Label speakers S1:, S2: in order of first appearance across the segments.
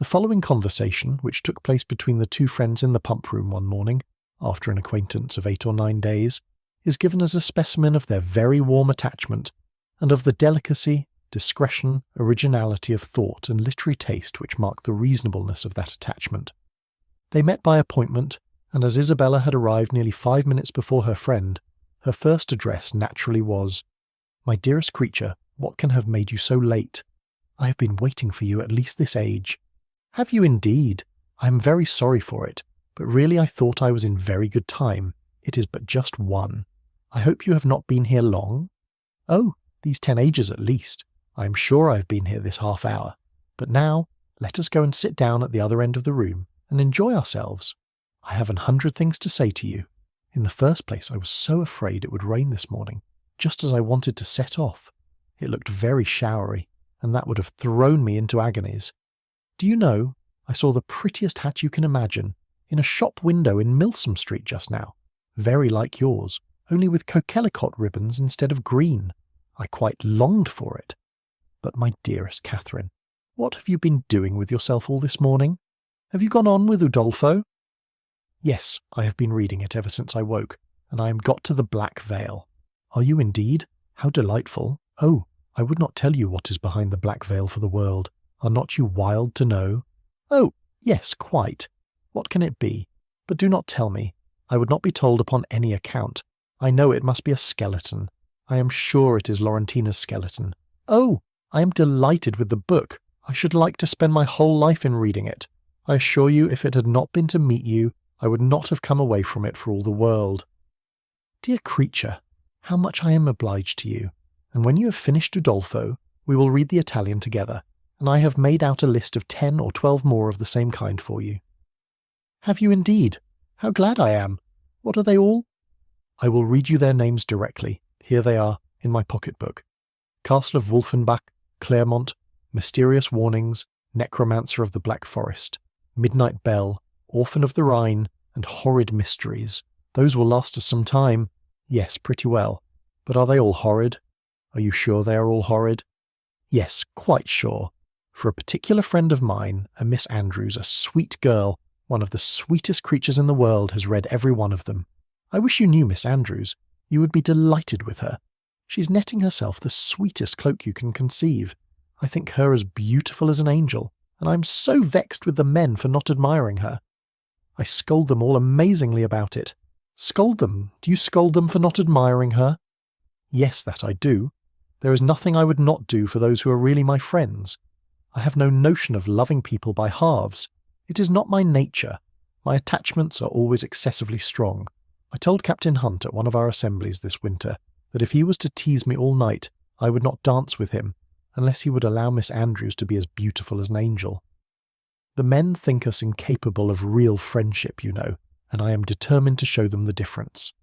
S1: following conversation, which took place between the two friends in the pump room one morning, after an acquaintance of 8 or 9 days, is given as a specimen of their very warm attachment, and of the delicacy, discretion, originality of thought and literary taste which mark the reasonableness of that attachment. They met by appointment, and as Isabella had arrived nearly 5 minutes before her friend, her first address naturally was, "My dearest creature, what can have made you so late? I have been waiting for you at least this age." "Have you indeed? I am very sorry for it, but really I thought I was in very good time. It is but just 1. I hope you have not been here long?" "Oh, these 10 ages at least. I am sure I have been here this half hour. But now, let us go and sit down at the other end of the room, and enjoy ourselves. I have 100 things to say to you. In the first place, I was so afraid it would rain this morning, just as I wanted to set off. It looked very showery, and that would have thrown me into agonies. Do you know, I saw the prettiest hat you can imagine, in a shop window in Milsom Street just now, very like yours, only with coquelicot ribbons instead of green. I quite longed for it. But my dearest Catherine, what have you been doing with yourself all this morning? Have you gone on with Udolpho?" "Yes, I have been reading it ever since I woke, and I am got to the Black Veil." "Are you indeed? How delightful! Oh, I would not tell you what is behind the Black Veil for the world. Are not you wild to know?" "Oh, yes, quite. What can it be? But do not tell me. I would not be told upon any account. I know it must be a skeleton. I am sure it is Laurentina's skeleton. Oh, I am delighted with the book. I should like to spend my whole life in reading it. I assure you, if it had not been to meet you, I would not have come away from it for all the world." "Dear creature, how much I am obliged to you. And when you have finished Udolpho, we will read the Italian together, and I have made out a list of 10 or 12 more of the same kind for you." "Have you indeed? How glad I am! What are they all?" "I will read you their names directly. Here they are, in my pocket-book. Castle of Wolfenbach, Claremont, Mysterious Warnings, Necromancer of the Black Forest, Midnight Bell, Orphan of the Rhine, and Horrid Mysteries. Those will last us some time." "Yes, pretty well. But are they all horrid?" "Are you sure they are all horrid?" "Yes, quite sure. For a particular friend of mine, a Miss Andrews, a sweet girl, one of the sweetest creatures in the world, has read every one of them. I wish you knew Miss Andrews. You would be delighted with her. She's netting herself the sweetest cloak you can conceive. I think her as beautiful as an angel, and I am so vexed with the men for not admiring her. I scold them all amazingly about it." "Scold them? Do you scold them for not admiring her?" "Yes, that I do. There is nothing I would not do for those who are really my friends. I have no notion of loving people by halves. It is not my nature. My attachments are always excessively strong. I told Captain Hunt at one of our assemblies this winter that if he was to tease me all night, I would not dance with him, unless he would allow Miss Andrews to be as beautiful as an angel. The men think us incapable of real friendship, you know, and I am determined to show them the difference.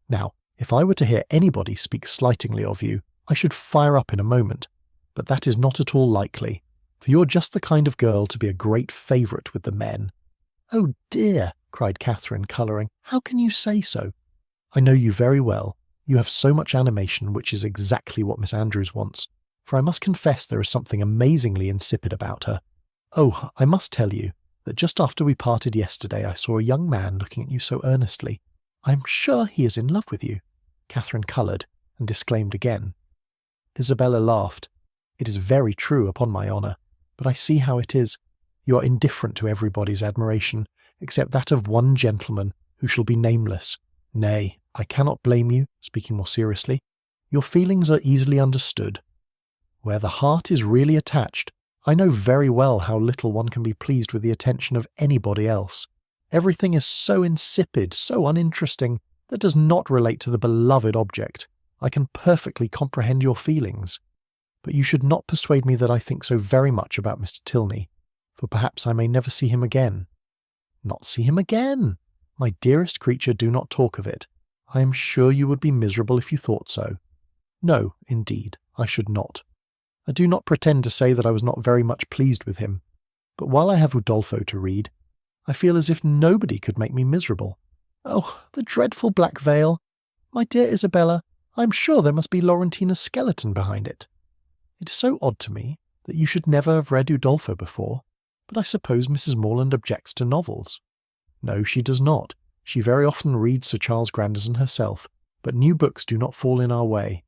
S1: Now, if I were to hear anybody speak slightingly of you, I should fire up in a moment, but that is not at all likely, for you're just the kind of girl to be a great favourite with the men." "Oh dear," cried Catherine, colouring, "how can you say so?" "I know you very well. You have so much animation, which is exactly what Miss Andrews wants, for I must confess there is something amazingly insipid about her. Oh, I must tell you that just after we parted yesterday I saw a young man looking at you so earnestly. I am sure he is in love with you." Catherine coloured and disclaimed again. Isabella laughed. "It is very true, upon my honour, but I see how it is. You are indifferent to everybody's admiration, except that of one gentleman who shall be nameless. Nay, I cannot blame you, speaking more seriously. Your feelings are easily understood. Where the heart is really attached, I know very well how little one can be pleased with the attention of anybody else. Everything is so insipid, so uninteresting, that does not relate to the beloved object. I can perfectly comprehend your feelings. But you should not persuade me that I think so very much about Mr. Tilney, for perhaps I may never see him again." "Not see him again? My dearest creature, do not talk of it. I am sure you would be miserable if you thought so." "No, indeed, I should not. I do not pretend to say that I was not very much pleased with him, but while I have Udolpho to read, I feel as if nobody could make me miserable. Oh, the dreadful Black Veil! My dear Isabella, I am sure there must be Laurentina's skeleton behind it. It is so odd to me that you should never have read Udolpho before. But I suppose Mrs. Morland objects to novels. No, she does not. She very often reads Sir Charles Grandison herself, but new books do not fall in our way.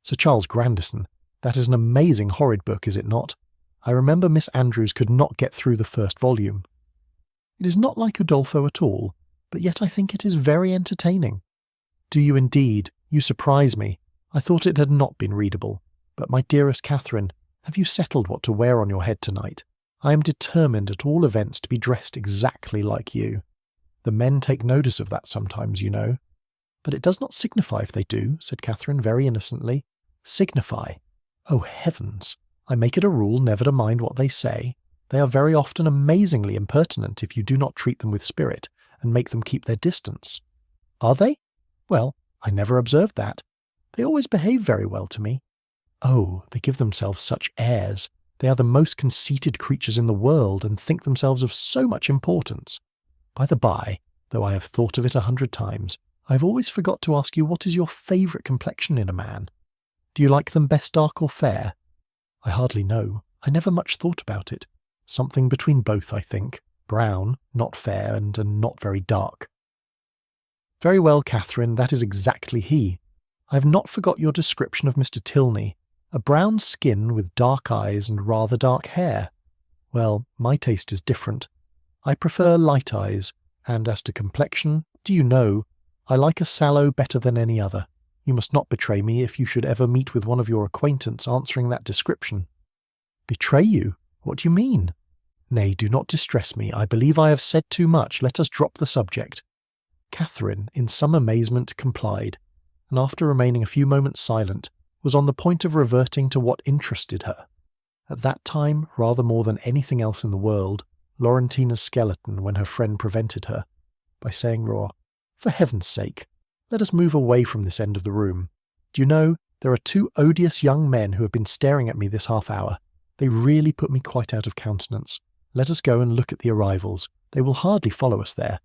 S1: Sir Charles Grandison, that is an amazing horrid book, is it not? I remember Miss Andrews could not get through the first volume. It is not like Udolpho at all, but yet I think it is very entertaining. Do you indeed? You surprise me. I thought it had not been readable. But my dearest Catherine, have you settled what to wear on your head tonight? I am determined at all events to be dressed exactly like you. The men take notice of that sometimes, you know. But it does not signify if they do, said Catherine very innocently. Signify? Oh, heavens! I make it a rule never to mind what they say. They are very often amazingly impertinent if you do not treat them with spirit, and make them keep their distance. Are they? Well, I never observed that. They always behave very well to me. Oh, they give themselves such airs. They are the most conceited creatures in the world, and think themselves of so much importance. By the by, though I have thought of it 100 times, I have always forgot to ask you what is your favourite complexion in a man. Do you like them best dark or fair? I hardly know. I never much thought about it. Something between both, I think. Brown, not fair, and not very dark. Very well, Catherine, that is exactly he. I have not forgot your description of Mr. Tilney. A brown skin with dark eyes and rather dark hair. Well, my taste is different. I prefer light eyes, and as to complexion, do you know, I like a sallow better than any other. You must not betray me if you should ever meet with one of your acquaintance answering that description. Betray you? What do you mean? Nay, do not distress me. I believe I have said too much. Let us drop the subject. Catherine, in some amazement, complied, and after remaining a few moments silent, was on the point of reverting to what interested her. At that time, rather more than anything else in the world, Laurentina's skeleton, when her friend prevented her, by saying raw, "For heaven's sake, let us move away from this end of the room. Do you know, there are 2 odious young men who have been staring at me this half-hour. They really put me quite out of countenance. Let us go and look at the arrivals. They will hardly follow us there."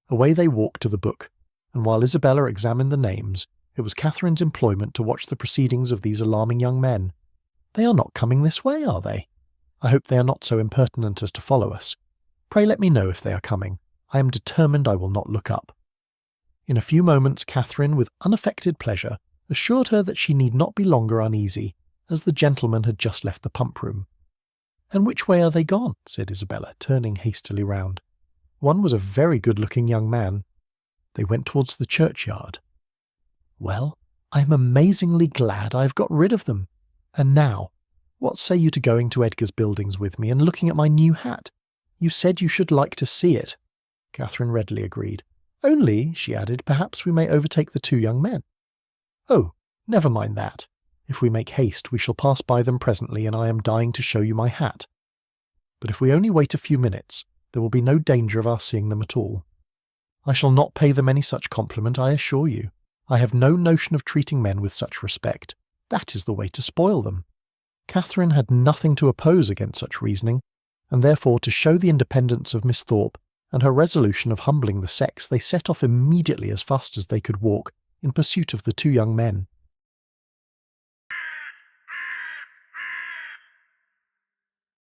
S1: Away they walked to the book, and while Isabella examined the names, it was Catherine's employment to watch the proceedings of these alarming young men. They are not coming this way, are they? I hope they are not so impertinent as to follow us. Pray let me know if they are coming. I am determined I will not look up. In a few moments Catherine, with unaffected pleasure, assured her that she need not be longer uneasy, as the gentlemen had just left the pump-room. "And which way are they gone?" said Isabella, turning hastily round. One was a very good-looking young man. They went towards the churchyard. Well, I am amazingly glad I have got rid of them. And now, what say you to going to Edgar's Buildings with me and looking at my new hat? You said you should like to see it. Catherine readily agreed. Only, she added, perhaps we may overtake the 2 young men. Oh, never mind that. If we make haste, we shall pass by them presently, and I am dying to show you my hat. But if we only wait a few minutes, there will be no danger of our seeing them at all. I shall not pay them any such compliment, I assure you. I have no notion of treating men with such respect. That is the way to spoil them. Catherine had nothing to oppose against such reasoning, and therefore, to show the independence of Miss Thorpe and her resolution of humbling the sex, they set off immediately as fast as they could walk in pursuit of the 2 young men.